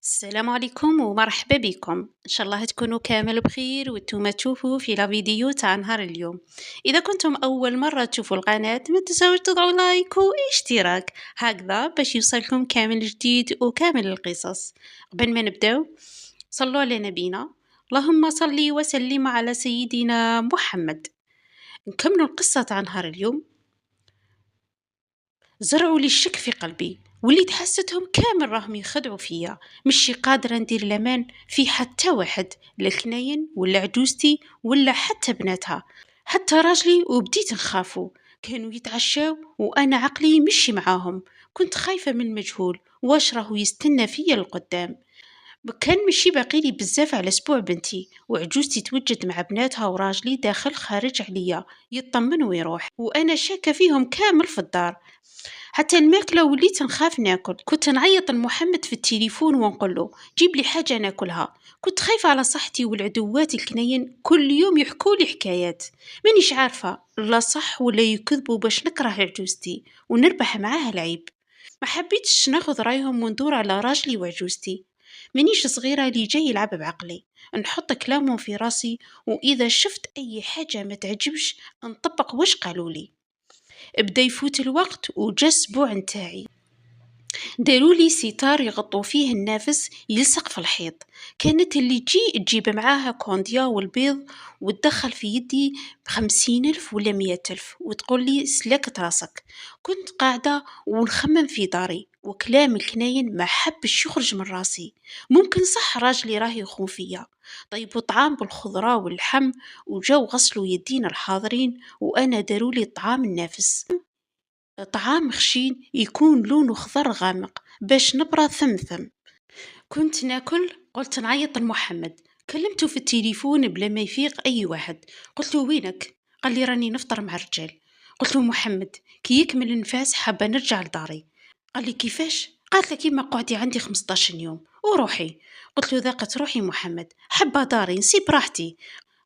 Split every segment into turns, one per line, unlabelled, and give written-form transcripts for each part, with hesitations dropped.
السلام عليكم ومرحبا بكم. ان شاء الله تكونوا كامل بخير وانتم تشوفوا في لا فيديو تاع نهار اليوم. اذا كنتم اول مره تشوفوا القناه ما تنساوش تضغطوا لايك واشتراك هكذا باش يوصلكم كامل جديد وكامل القصص. قبل ما نبداو صلوا على نبينا، اللهم صل وسلم على سيدنا محمد. نكمل القصه تاع نهار اليوم. زرعوا لي الشك في قلبي، وليت حستهم كامل راهم يخدعوا فيا، مشي قادرة ندير لمان في حتى واحد، لا الكناين ولا عجوزتي ولا حتى بناتها، حتى راجلي وبديت نخافو. كانوا يتعشاو وانا عقلي مشي معاهم، كنت خايفة من المجهول واش راهو يستنى فيا القدام. كان مشي باقيلي بزاف على اسبوع بنتي وعجوزتي توجد مع بناتها وراجلي داخل خارج عليا يطمن ويروح، وانا شاكة فيهم كامل في الدار. حتى الماكلة وليت نخاف ناكل، كنت نعيط لمحمد في التليفون ونقول له جيب لي حاجة ناكلها. كنت خايفة على صحتي، والعدوات الكنين كل يوم يحكوا لي حكايات مانيش عارفة لا صح ولا يكذبوا باش نكره عجوزتي ونربح معاها العيب. ما حبيتش ناخذ رايهم وندور على راجلي وعجوزتي. مانيش صغيرة اللي جاي يلعب بعقلي، نحط كلامهم في راسي، وإذا شفت أي حاجة ما تعجبش نطبق واش قالوا لي. بدا يفوت الوقت وجا السبوع نتاعي، دارولي ستار يغطوا فيه النافس يلصق في الحيط. كانت اللي تجيب معاها كونديا والبيض وتدخل في يدي ب50,000 ولا 100,000 وتقول لي سلكت راسك. كنت قاعدة ونخمم في داري وكلام الكناين ما حبش يخرج من راسي. ممكن صح راجلي راه يخون فيا. طيبوا طعام بالخضرة واللحم وجاو غسلوا يدينا الحاضرين، وأنا دارولي الطعام النافس، طعام خشين يكون لونه خضر غامق باش نبرة ثمثم. كنت ناكل، قلت نعيط لمحمد، كلمته في التليفون بلا ما يفيق أي واحد. قلت له وينك؟ قال لي راني نفطر مع الرجال. قلت له محمد كي يكمل النفاس حابة نرجع لداري. قال لي كيفاش؟ قالت له كيما قعدي عندي 15 يوم وروحي. قلت له ذاقت روحي محمد، حابة داري نسيب راحتي.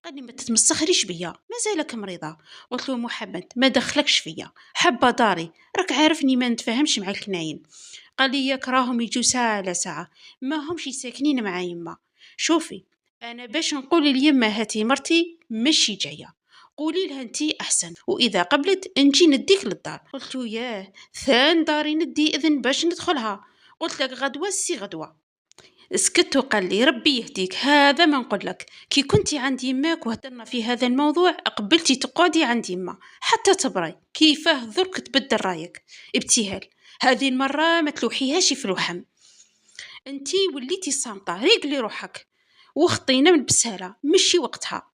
قال لي ما تتمسخريش بيا مازالك مريضة. قلت له محمد ما دخلكش فيا، حابة داري، راك عارفني ما نتفاهمش مع الكناين. قال لي ياك راهم يجوا ساعة على ساعة، ما همش ساكنين مع يما. شوفي انا باش نقول اليما هاتي مرتي مشي جاية، قولي لها انتي احسن، واذا قبلت نجي نديك للدار. قلت له ياه ثان داري ندي اذن باش ندخلها. قلت لك غدوة سي غدوة. سكت وقال لي ربي يهديك، هذا ما نقول لك، كي كنتي عند يماك وهدرنا في هذا الموضوع قبلتي تقعدي عند يما حتى تبري، كيفاه درك تبدل رايك؟ ابتهال، هذه المرة ما تلوحيهاش في الوحم. انتي وليتي صامتة، ريقلي روحك وخطينا من بسالة مشي وقتها.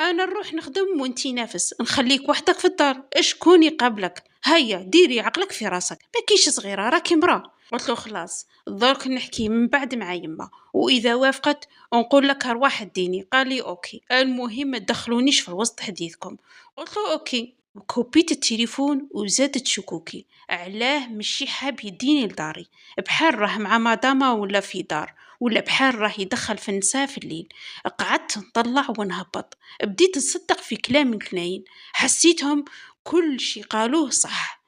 انا نروح نخدم وانتي نافس، نخليك وحدك في الدار، اشكون يقابلك؟ هيا ديري عقلك في راسك، ما كيش صغيره راكي مرا. قلت له خلاص درك نحكي من بعد مع يما، واذا وافقت نقول لك ارواح الديني. قال لي اوكي، المهم ما تدخلونيش في وسط حديثكم. قلت له اوكي، وكوبيت التليفون وزادت شكوكي علاه مشي حاب يديني لداري، بحال راه مع مدامة ولا في دار، ولا بحال راه يدخل في النساء في الليل. قعدت نطلع ونهبط، بديت نصدق في كلام الكناين، حسيتهم كل شي قالوه صح.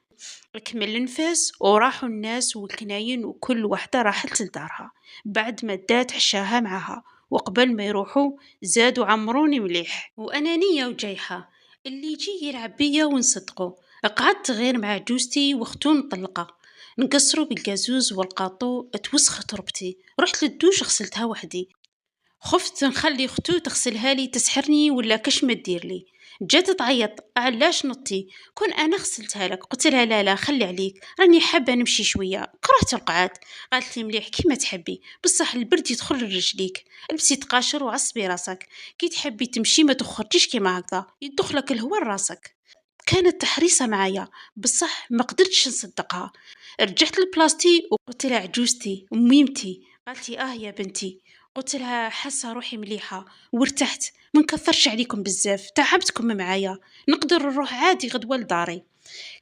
كمل النفاس وراحوا الناس والكناين وكل وحدة راحت لدارها بعد ما دات عشاها معها، وقبل ما يروحوا زادوا عمروني مليح وأنانية وجايحة، اللي يجي يلعب بيا ونصدقه. قعدت غير مع جوزتي واختو مطلقة، نقصروا بالجازوز والقاطو، توسخت ربتي، رحت للدوش غسلتها وحدي، خفت نخلي اختو تغسلها لي تسحرني ولا كش ما دير لي. جات تعيط علاش نطي، كون انا غسلتها لك. قلت لها لا لا خلي عليك، راني حابه نمشي شويه، كرهت القعاد. قالت لي مليح كيما تحبي، بصح البرد يدخل لرجليك، البسي تقاشر وعصبي راسك، كي تحبي تمشي ما تخرجيش كيما هكذا يدخلك الهواء لراسك. كانت تحريصه معايا بصح ما قدرتش نصدقها. رجعت للبلاستي وقلت لها عجوزتي ميمتي. قالت لي اه يا بنتي. قلت لها حاسه روحي مليحه وارتحت، ما نكثرش عليكم بزاف، تعبتكم معايا، نقدر نروح عادي غدوه لداري.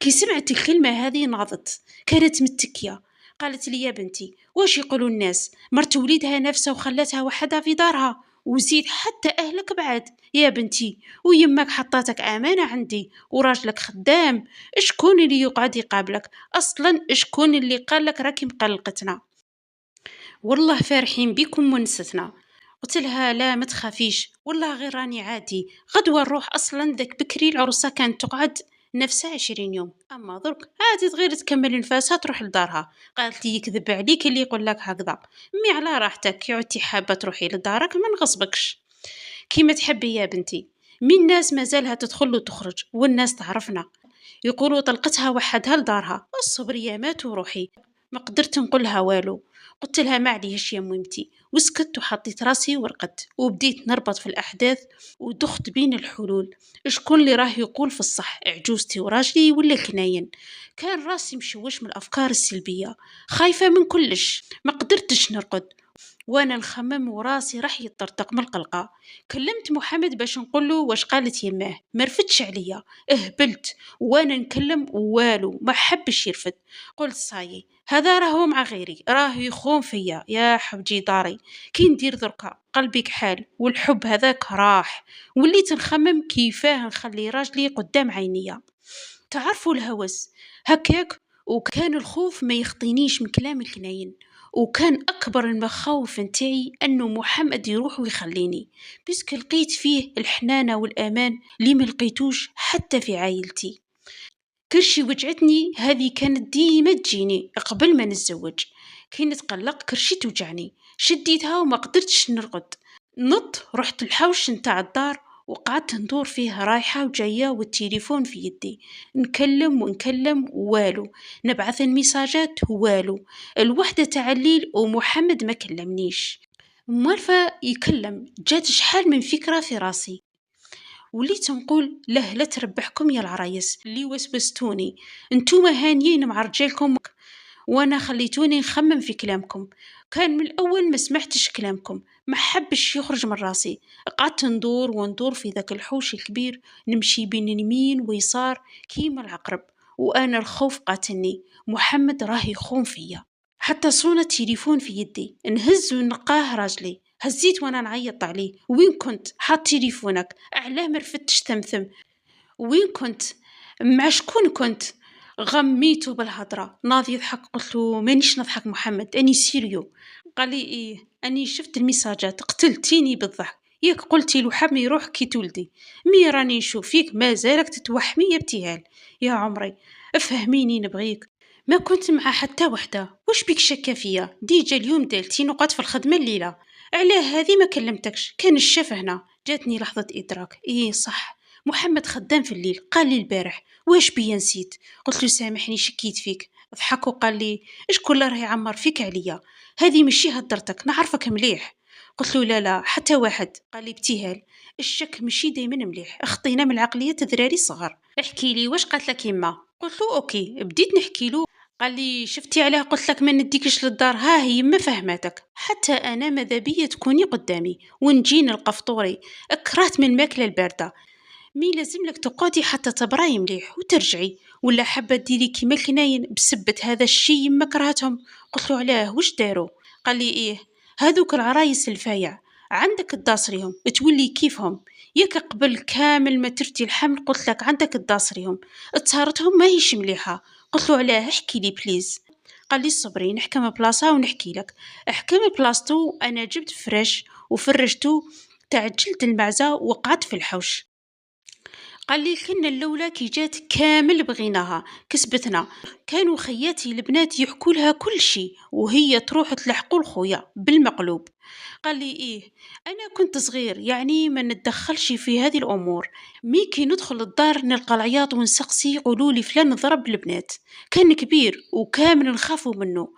كي سمعت الكلمه هذه ناضت، كانت متكيه. قالت لي يا بنتي واش يقولوا الناس، مرت وليدها نفسها وخلتها وحدها في دارها، وزيد حتى اهلك بعد يا بنتي، ويمك حطاتك امانه عندي وراجلك خدام، شكون اللي يقعد يقابلك اصلا؟ شكون اللي قال لك راكي مقلقتنا؟ والله فرحين بيكم ونستنا. قلت لها لا ما تخافيش، والله غير راني عادي، غدوة نروح. أصلا ذاك بكري العروسة كانت تقعد نفسها 20 يوم، أما درك عادي تغير تكمل نفاسها تروح لدارها. قالت لي يكذب عليك اللي يقول لك هكذا، مي على راحتك، كي عدتي حابة تروحي لدارك ما نغصبكش، كيما تحبي يا بنتي. مين الناس مازالها تدخل وتخرج والناس تعرفنا، يقولوا طلقتها وحدها لدارها. الصبر يا مات وروحي. ما قدرت نقولها والو، قلت لها معليش يا ميمتي، وسكت وحطيت راسي ورقدت وبديت نربط في الأحداث ودخت بين الحلول. شكون اللي راه يقول في الصح، عجوزتي وراجلي ولا كناين؟ كان راسي مشوش من الأفكار السلبية، خايفة من كلش، ما قدرتش نرقد وانا نخمم وراسي راح يطرطق من القلقه. كلمت محمد باش نقوله واش قالت يماه، ما رفتش عليا، اهبلت وانا نكلم والو ما حبش يرفد. قلت صاي هذا راهو مع غيري، راه يخون فيا يا حوجي داري، كي ندير دركا قلبي كحال والحب هذاك راح. وليت نخمم كيفاه نخلي راجلي قدام عينيا، تعرفوا الهوس هكاك. وكان الخوف ما يخطينيش من كلام الكناين، وكان أكبر المخاوف نتاعي أنه محمد يروح ويخليني، بيسك لقيت فيه الحنانة والأمان اللي ما لقيتوش حتى في عائلتي. كرشي وجعتني هذه كانت ديما تجيني قبل ما نتزوج، كي نتقلق كرشي توجعني، شديتها وما قدرتش نرقد. نط رحت الحوش نتاع الدار وقعدت ندور فيه رايحة وجاية والتليفون في يدي، نكلم ونكلم والو، نبعث الميساجات والو، الوحدة تاع الليل ومحمد ما كلمنيش. موالفة يكلم، جات شحال من فكرة في راسي، وليت نقول له لا تربحكم يا العرايس اللي وسوستوني، انتوما هانيين مع رجالكم وانا خليتوني نخمم في كلامكم. كان من الاول ما سمعتش كلامكم، ما حبش يخرج من راسي، قعدت ندور وندور في ذاك الحوش الكبير، نمشي بين اليمين ويسار كيما العقرب، وانا الخوف قاتلني، محمد راه يخون فيا. حتى صون التليفون في يدي نهز ونقاه راجلي، هزيت وانا نعيط عليه، وين كنت حاط تليفونك، علاه ما رفدتش ثمثم، وين كنت، مع شكون كنت؟ غميته بالهضرة، ناضي يضحك، قلت له مانيش نضحك محمد اني سيريو. قال لي ايه اني شفت المساجات، قتلتيني بالضحك، ياك قلتي له حمي يروح كي تولدي، مي راني نشوف فيك مازالك تتوحمي يا ابتهال. يا عمري افهميني نبغيك، ما كنت مع حتى وحده، واش بيك شكا فيا؟ ديجا اليوم دالتي نقعد في الخدمه الليله، علاه هذه ما كلمتكش؟ كان الشاف هنا. جاتني لحظه ادراك، ايه صح، محمد خدام في الليل، قال لي البارح واش بيا نسيت. قلت له سامحني شكيت فيك، ضحك وقال لي شكون راه يعمر فيك عليا، هذه ماشي هدرتك نعرفك مليح. قلت له لا لا حتى واحد. قال لي ابتهال الشك ماشي دايما مليح، اخطينا من العقلية ذراري صغار، احكي لي واش قالت لك يما. قلت له اوكي، بديت نحكي له. قال لي شفتي علاه قلت لك ما نديكش للدار، ها هي ما فهماتك، حتى انا ماذا بيا تكوني قدامي ونجي نلقى فطوري، كرهت من الماكله البارده، مي لازم لك تقعدي حتى تبراي مليح وترجعي، ولا حابه ديري كيما الكناين بسبة هذا الشي يما كرهتهم. قلت له علاه واش داروا؟ قال لي ايه هذوك العرايس الفايع عندك تداصريهم تولي كيفهم، ياك قبل كامل ما ترتي الحمل قلت لك عندك تداصريهم، تسهرتهم ماهيش مليحه. قلت له علاه احكي لي بليز. قال لي صبري نحكم بلاصه ونحكي لك. حكم بلاصتو، انا جبت فريش وفرشتو، تعجلت المعزه وقعدت في الحوش. قال لي الكلمة الأولى كي جات كامل بغيناها كسبتنا، كانوا خياتي البنات يحكوا لها كل شي وهي تروح تلحقوا الخويا بالمقلوب. قال لي إيه أنا كنت صغير يعني ما نتدخلش في هذه الأمور، مي كي ندخل الدار نلقى العياط ونسقسي يقولوا لي فلان ضرب البنات، كان كبير وكامل نخافوا منه.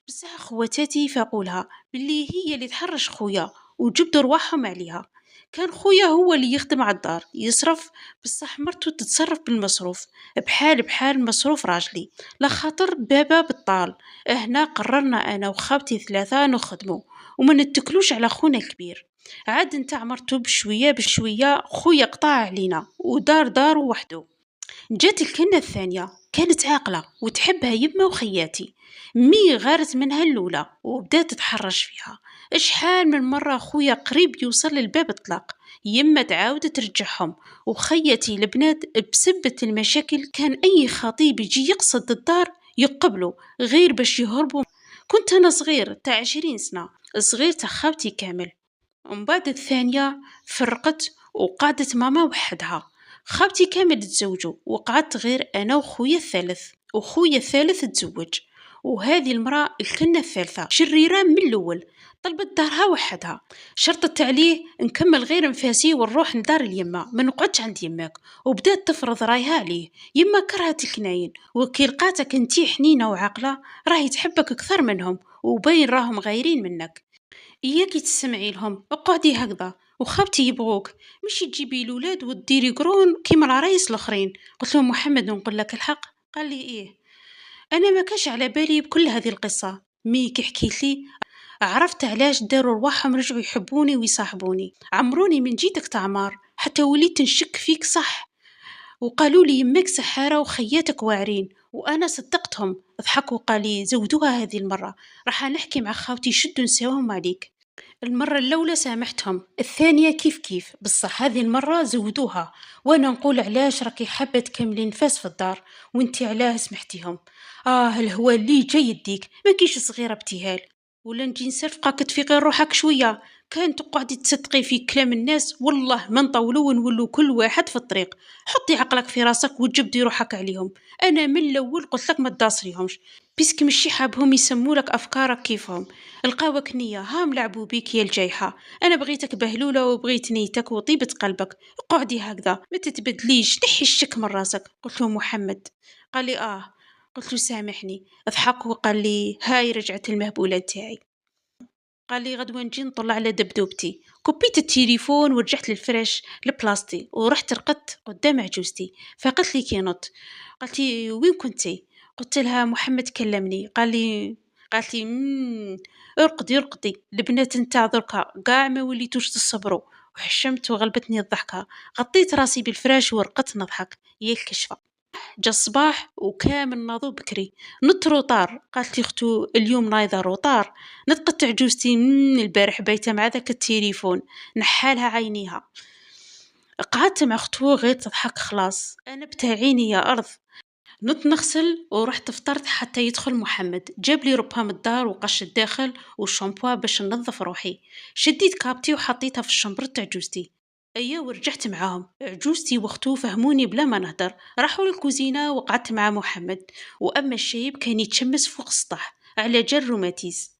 بصح خواتاتي فاقولها باللي هي اللي تحرش خويا وجبدوا رواحهم عليها. كان خويا هو اللي يخدم على الدار يصرف، بصح مرتو تتصرف بالمصروف بحال مصروف راجلي، لا خاطر بابا بطال. هنا قررنا انا وخاوتي ثلاثة نخدمو وما نتكلوش على خونا الكبير. عاد نتاع مرتو بشوية بشوية خويا قطع علينا ودار دارو وحده. جات الكنة الثانية كانت عاقلة وتحبها يما وخياتي، مي غارت منها الأولى وبدات تتحرش فيها. شحال من مرة خويا قريب يوصل للباب الطلاق، يما تعاود ترجعهم، وخياتي البنات بسبة المشاكل كان أي خطيب يجي يقصد الدار يقبلوا غير باش يهربوا. كنت أنا صغير تاع 20 سنة، صغير تاع خاوتي كامل. ومن بعد الثانية فرقت وقعدت ماما وحدها. خاوتي كامل تزوجوا وقعدت غير أنا وخويا الثالث، وخويا الثالث تزوج. وهذه المرأة الكلنا الثالثة شريرة من الأول، طلبت دارها وحدها، شرطت عليه نكمل غير نفاسي ونروح لدار اليمة، ما نقعدش عند يماك. وبدات تفرض رايها عليه. يما كرهت الكناين، وكي لقاتك انتي حنينة وعاقلة راهي تحبك أكثر منهم، وبين راهم غايرين منك. إياكي تسمعي لهم، اقعدي هكذا، وخابتي يبغوك، مش تجيبي الولاد وتديري قرون كيما العرايس الاخرين. قلت له محمد نقول لك الحق؟ قال لي ايه. انا ما كاش على بالي بكل هذه القصه، مي كي حكيت لي عرفت علاش داروا رواحهم رجعوا يحبوني ويصاحبوني. عمروني من جيتك تعمار حتى وليت نشك فيك صح، وقالوا لي يمك سحارة وخياتك واعرين، وأنا صدقتهم. ضحكوا وقال لي زودوها هذه المرة، راح نحكي مع خاوتي شدوا نساوهم عليك. المرة الأولى سامحتهم، الثانية كيف كيف، بصح هذه المرة زودوها. وأنا نقول علاش راكي حابة تكملي نفاس في الدار وانتي علاه سمحتيهم؟ الهوى اللي جاي يديك ما كيش صغيرة ابتهال. ولا نجي نصرفقك تفيقي روحك شوية، كان تقعدي تصدقي في كلام الناس والله ما نطولوا ونولوا كل واحد في الطريق. حطي عقلك في راسك وتجبدي روحك عليهم. أنا من الأول قلت لك ما تداصريهمش، بيسك مشي حابهم يسمولك أفكارك كيفهم. القاوك نية هام لعبوا بيك يا الجايحة. أنا بغيتك بهلولة وبغيت نيتك وطيبة قلبك، اقعدي هكذا ما تتبدليش، نحي الشك من راسك. قلت له محمد. قال لي قلت له سامحني. ضحك وقال لي هاي رجعت المهبولة تاعي. قال لي غدوة نجي نطلع على دبدوبتي. كبيت التليفون ورجعت للفراش البلاستي ورحت رقدت قدام عجوزتي. فقلت لي كي نط، قالت لي وين كنتي؟ قلت لها محمد كلمني. قالت لي ارقدي ارقدي، البنات نتاع دركا قاع ما وليتوش تصبروا. وحشمت وغلبتني الضحكة، غطيت راسي بالفراش ورقدت نضحك يا الكشفة. جا الصباح وكامل ناضو بكري، نط روطار. قالت لي اختو اليوم نايضه روطار. نطقت عجوزتي البارح بايته مع ذاك التليفون، نحالها عينيها. قعدت مع اختو غير تضحك خلاص، انا بتاعيني يا ارض. نط نغسل ورحت فطرت حتى يدخل محمد، جاب لي ربام الدار وقش الداخل والشامبوا باش ننظف روحي. شديت كابتي وحطيتها في الشمبر تاع جوزتي. ايا ورجعت معاهم. عجوزتي واختو فهموني بلا ما نهدر، راحوا للكوزينه وقعدت مع محمد. واما الشايب كان يتشمس فوق السطح على جال روماتيز.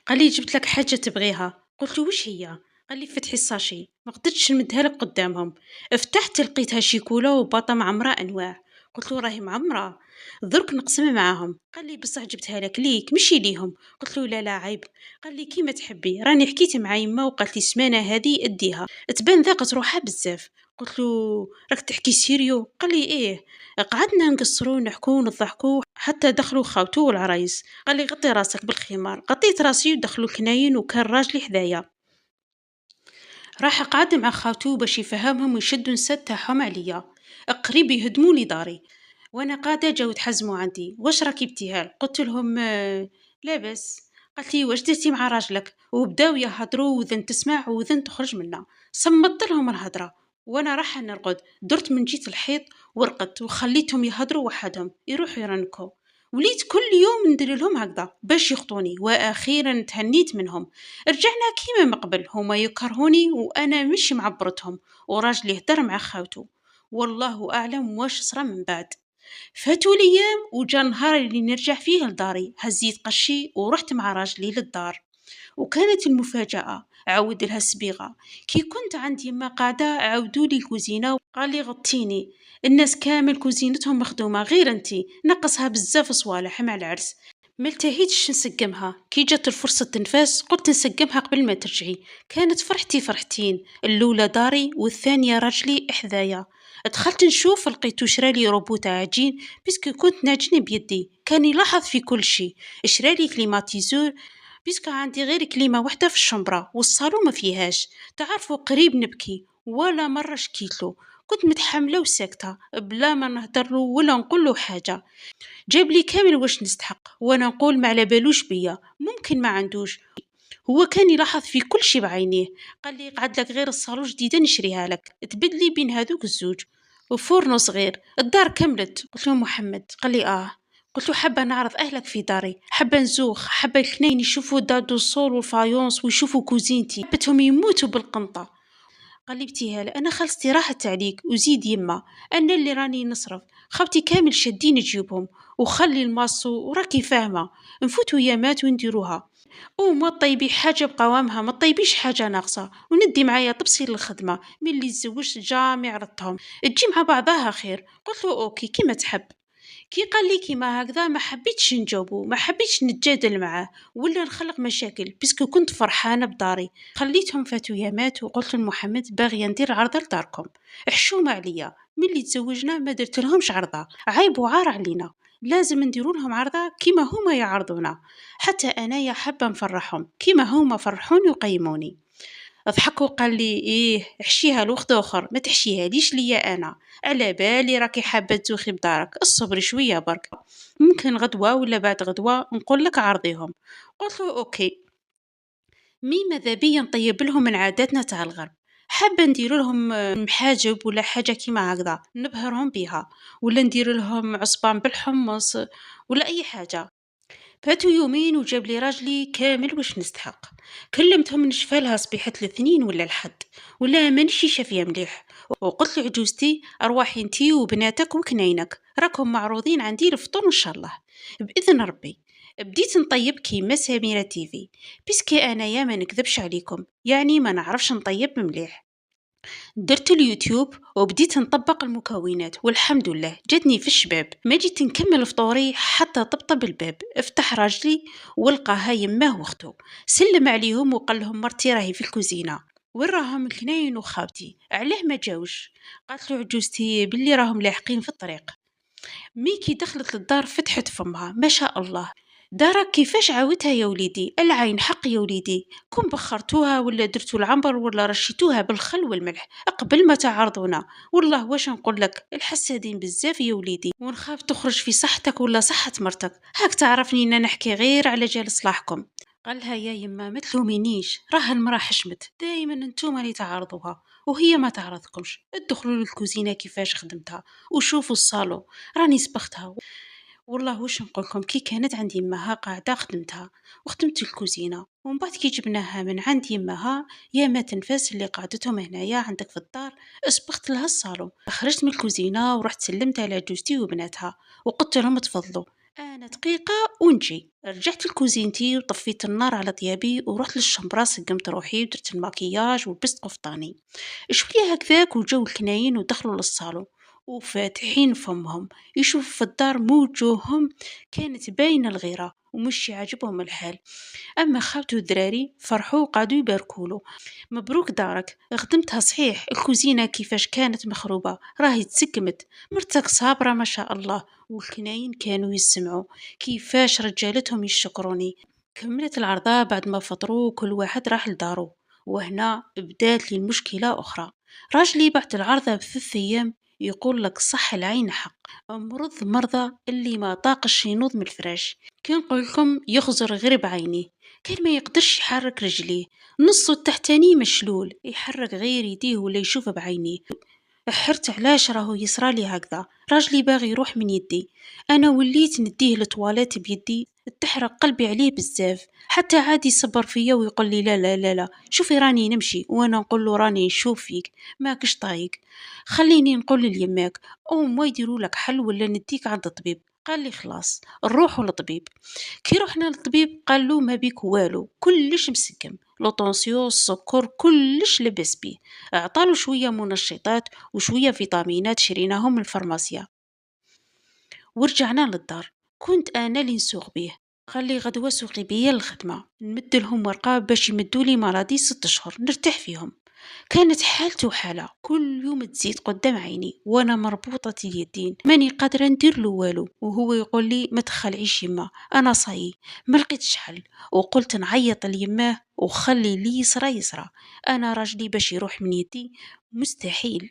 قال لي جبت لك حاجه تبغيها. قلت له وش هي؟ قال لي فتحي الساشي. ما قدرتش نمدها لك قدامهم، فتحت لقيتها شيكولا وباطا معمره انواع. قلت له راهي معمره، درك نقسم معاهم. قال لي بصح جبتها لك ليك مشي ليهم. قلت له لا لا عيب. قال لي كيما تحبي، راني حكيت مع يما وقالت لي السمانه هذه اديها، تبان ذاقت روحها بزاف. قلت له راك تحكي سيريو؟ قال لي ايه. قعدنا نقصروا نحكوا ونضحكوا حتى دخلوا خاوتو والعرايس. قال لي غطي راسك بالخمار. غطيت راسي ودخلوا الكناين وكان راجلي حدايا. راح قعد مع خاوتو باش يفهمهم ويشدوا نسد تاعهم عليا. قريب يهدموا لي داري وانا قاعده جاو تحزموا عندي. واش راكي ابتهال؟ قلت لهم لا بس. قالت لي واش درتي مع راجلك؟ وبداو يهضروا وذن تسمع وذن تخرج منا. صمت لهم الهضره وانا راح نرقد، درت من جيت الحيط ورقدت وخليتهم يهضروا وحدهم يروحوا يرنكوا. وليت كل يوم ندير لهم هكذا باش يخطوني، واخيرا تهنيت منهم. رجعنا كيما من قبل، هما يكرهوني وانا مش معبرتهم، وراجلي هدر مع خاوته. والله اعلم واش صرا من بعد. فاتوا الايام وجا نهار اللي نرجع فيه لداري. هزيت قشي ورحت مع راجلي للدار. وكانت المفاجأة عاود لها السبيغة. كي كنت عندي ما قاعدة عاودوا لي الكوزينة وقال لي غطيني. الناس كامل كوزينتهم مخدومة غير انتي، نقصها بزاف صوالح مع العرس. ما التهيتش نسقمها. كي جات الفرصة تنفاس قلت نسقمها قبل ما ترجعي. كانت فرحتي فرحتين، الأولى داري والثانية راجلي إحذايا. دخلت نشوف لقيتو شرالي روبوت عجين بيسكو كنت نعجني بيدي. كان يلاحظ في كل شيء. شرالي كليماتيزور بيسكو عندي غير كليمة وحدة في الشمبرة والصالون ما فيهاش. تعرفوا قريب نبكي ولا مرة شكيتلو. كنت متحملة وساكتة بلا ما نهدرلو ولا نقوله حاجة. جاب لي كامل واش نستحق وانا نقول ما على بالوش بيا، ممكن ما عندوش. هو كان يلاحظ في كل شي بعينيه. قال لي قعد لك غير الصالون جديدة نشريها لك تبدلي بين هذوك الزوج وفورنو صغير. الدار كملت. قلت له محمد. قال لي قلت له حابة نعرض أهلك في داري، حابة نزوخ، حابة الكنين يشوفوا دادو الصول والفايونس ويشوفوا كوزينتي، حبتهم يموتوا بالقنطة. قال لي بتيها لا، أنا خلصتي راحت عليك وزيد يما، أنا اللي راني نصرف، خاوتي كامل شادين جيوبهم، وخلي الماسو وراكي فاهمة، نفوتوا يامات ونديروها، وما طيبي حاجة بقوامها، ما طيبيش حاجة ناقصة، وندي معايا طبسي للخدمة من اللي تزوجت جامي عرضتهم، تجي مع بعضها خير. قلت له أوكي كيما تحب. كي قال لي كيما هكذا ما حبيتش نجاوبه، ما حبيتش نتجادل معاه ولا نخلق مشاكل، باسكو كنت فرحانه بداري. خليتهم فاتوا يامات وقلت لمحمد باغيه ندير عرضه لداركم، حشومه عليا، ملي تزوجنا ما درت لهمش عرضه، عيب وعار علينا، لازم نديروا لهم عرضه كيما هما يعرضونا، حتى انايا حابه نفرحهم كيما هما فرحوني وقيموني. ضحك وقال لي إيه احشيها لوقت آخر، ما تحشيها ليش ليا أنا، على بالي راكي حابة تزوخي بدارك، الصبر شوية برك، ممكن غدوة ولا بعد غدوة نقول لك عرضيهم. قلت له أوكي. مي ماذا بيا نطيب لهم من عاداتنا تاع الغرب، حابة ندير لهم محاجب ولا حاجة كيما هكذا نبهرهم بها، ولا ندير لهم عصبان بالحمص ولا أي حاجة. فاتوا يومين وجاب لي راجلي كامل واش نستحق، كلمتهم نشفالها صبيحة الاثنين ولا الحد، ولا مانيش شافيه مليح، وقلت لعجوزتي ارواحي انتي وبناتك وكنينك راكم معروضين عندي الفطور ان شاء الله باذن ربي. بديت نطيب كيما سميرة تيفي، بيسكي انايا ما نكذبش عليكم يعني ما نعرفش نطيب مليح. درت اليوتيوب وبديت نطبق المكونات والحمد لله جاتني في الشباب، ما جيت نكمل فطوري حتى طبطب الباب افتح راجلي ولقاها يماه واختو، سلم عليهم وقال لهم مرتي راهي في الكوزينه، وين راهم الكناين وخاوتي علاه ما جاوش. قالت له عجوزتي باللي راهم لاحقين في الطريق. ميكي دخلت للدار فتحت فمها ما شاء الله، دارك كيفاش عاودتها يا وليدي، العين حق يا وليدي، كون بخرتوها ولا درتو العنبر ولا رشيتوها بالخل والملح قبل ما تعرضونا، والله واش نقول لك الحسادين بزاف يا وليدي، ونخاف تخرج في صحتك ولا صحة مرتك، هاك تعرفني ان نحكي غير على جال صلاحكم. قالها يا يما ما تلومينيش، راه المراه حشمت دايما نتوما اللي تعارضوها وهي ما تعرضكمش، ادخلوا للكوزينه كيفاش خدمتها وشوفوا الصالو، راني سبختها. والله واش نقولكم كي كانت عندي يماها قاعده خدمتها وخدمت الكوزينه، ومن بعد كي جبناها من عند يماها يا ما تنفاس اللي قعدتهم هنايا عندك في الدار، اسبقت لها الصالون، خرجت من الكوزينه ورحت سلمت على جوزتي وبناتها وقلت لهم تفضلوا انا دقيقه ونجي. رجعت لكوزينتي وطفيت النار على طيابي ورحت للشمبره سقمت روحي ودرت الماكياج ولبست قفطاني شويه هكذاك، وجو الكناين ودخلوا للصالون وفاتحين فمهم يشوف في الدار مو وجوههم، كانت باينة الغيرة ومش يعجبهم الحال. أما خالته الدراري فرحوا وقعدوا يباركوله، مبروك دارك خدمتها صحيح، الكوزينة كيفاش كانت مخروبة راهي تسقمت، مرتك صابرة ما شاء الله. والكناين كانوا يسمعوا كيفاش رجالتهم يشكروني. كملت العرضة بعد ما فطروا كل واحد راح لدارو، وهنا بدات لي المشكلة أخرى. راجلي بعد العرضة بثلاث أيام يقول لك صح العين حق، مرض مرضى اللي ما طاقش ينوض من الفراش، كي نقول لكم يخزر غير بعينيه، كان ما يقدرش يحرك رجليه، نصه التحتاني مشلول يحرك غير يديه ولا يشوف بعينيه. حرت علاش راهو يصرالي هكذا، راجلي باغي يروح من يدي، انا وليت نديه للطواليت بيدي تحرق قلبي عليه بزاف، حتى عادي يصبر فيا ويقول لي لا لا لا لا شوفي راني نمشي، وانا نقول له راني نشوف فيك ماكش طايق، خليني نقول ليماك او ما يديروا لك حل ولا نديك عند الطبيب. قال لي خلاص نروحوا للطبيب. كي رحنا للطبيب قال له ما بيك والو كلش مسكم، لو طونسيون السكر كلش لبس بيه، عطالو شويه منشطات وشويه فيتامينات شريناهم من الفارماسيا ورجعنا للدار. كنت انا اللي نسوق بيه، قال لي غدوه سوقي بيا للخدمه نمد لهم ورقه باش يمدوا لي مرضي 6 اشهر نرتاح فيهم. كانت حالته حالة كل يوم تزيد قدام عيني وانا مربوطة اليدين ماني قادرة ندير له والو، وهو يقول لي ما تخلعيش يما انا صاي، ما لقيتش حل وقلت نعيط ليماه وخلي لي يسرى يسرى، انا راجلي باش يروح من يدي مستحيل.